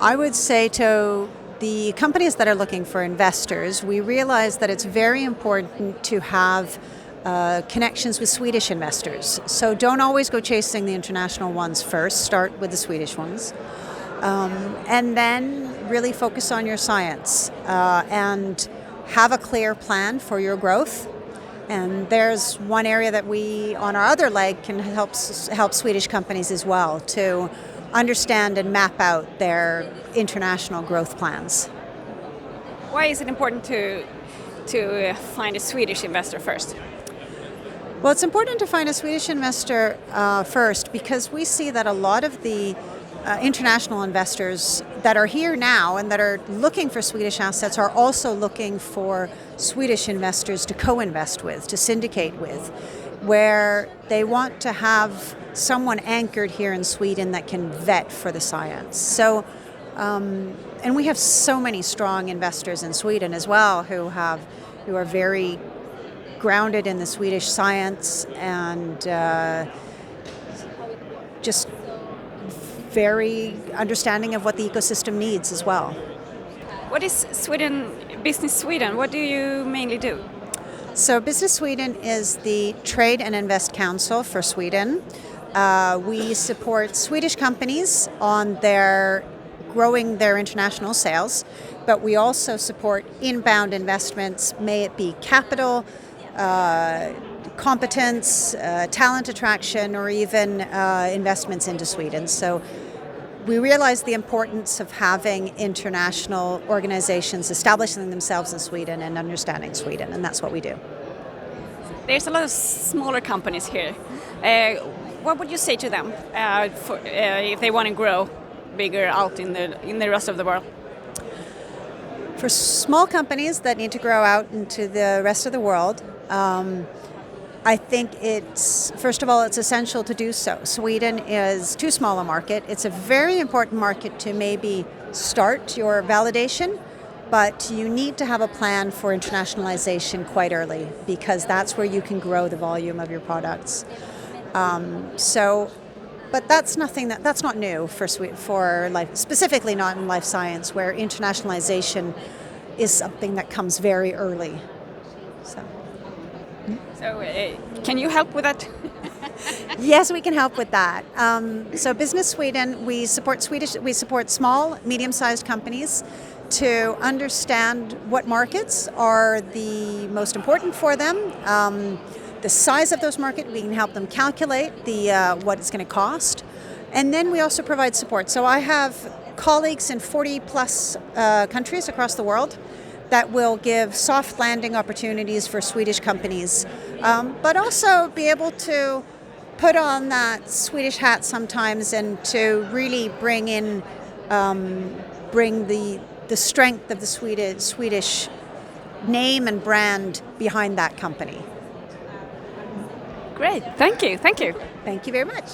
I would say to the companies that are looking for investors, we realize that it's very important to have connections with Swedish investors. So don't always go chasing the international ones first, start with the Swedish ones. And then really focus on your science and have a clear plan for your growth. And there's one area that we, on our other leg, can help Swedish companies as well to understand and map out their international growth plans. Why is it important to find a Swedish investor first? Well, it's important to find a Swedish investor first because we see that a lot of the international investors that are here now and that are looking for Swedish assets are also looking for Swedish investors to co-invest with, to syndicate with, where they want to have someone anchored here in Sweden that can vet for the science. So, and we have so many strong investors in Sweden as well who are very grounded in the Swedish science and just very understanding of what the ecosystem needs as well. What is Business Sweden? What do you mainly do? So Business Sweden is the Trade and Invest Council for Sweden. We support Swedish companies on growing their international sales, but we also support inbound investments, may it be capital, competence, talent attraction, or even investments into Sweden. So we realize the importance of having international organizations establishing themselves in Sweden and understanding Sweden, and that's what we do. There's a lot of smaller companies here. What would you say to them if they want to grow bigger out in the rest of the world? For small companies that need to grow out into the rest of the world, I think first of all, it's essential to do so. Sweden is too small a market. It's a very important market to maybe start your validation, but you need to have a plan for internationalization quite early because that's where you can grow the volume of your products. But that's not new for life, specifically not in life science, where internationalization is something that comes very early. So can you help with that? Yes, we can help with that. So Business Sweden, we support small, medium-sized companies to understand what markets are the most important for them. The size of those markets, we can help them calculate what it's going to cost. And then we also provide support. So I have colleagues in 40 plus countries across the world that will give soft landing opportunities for Swedish companies, but also be able to put on that Swedish hat sometimes and to really bring the strength of the Swedish name and brand behind that company. Great, thank you. Thank you very much.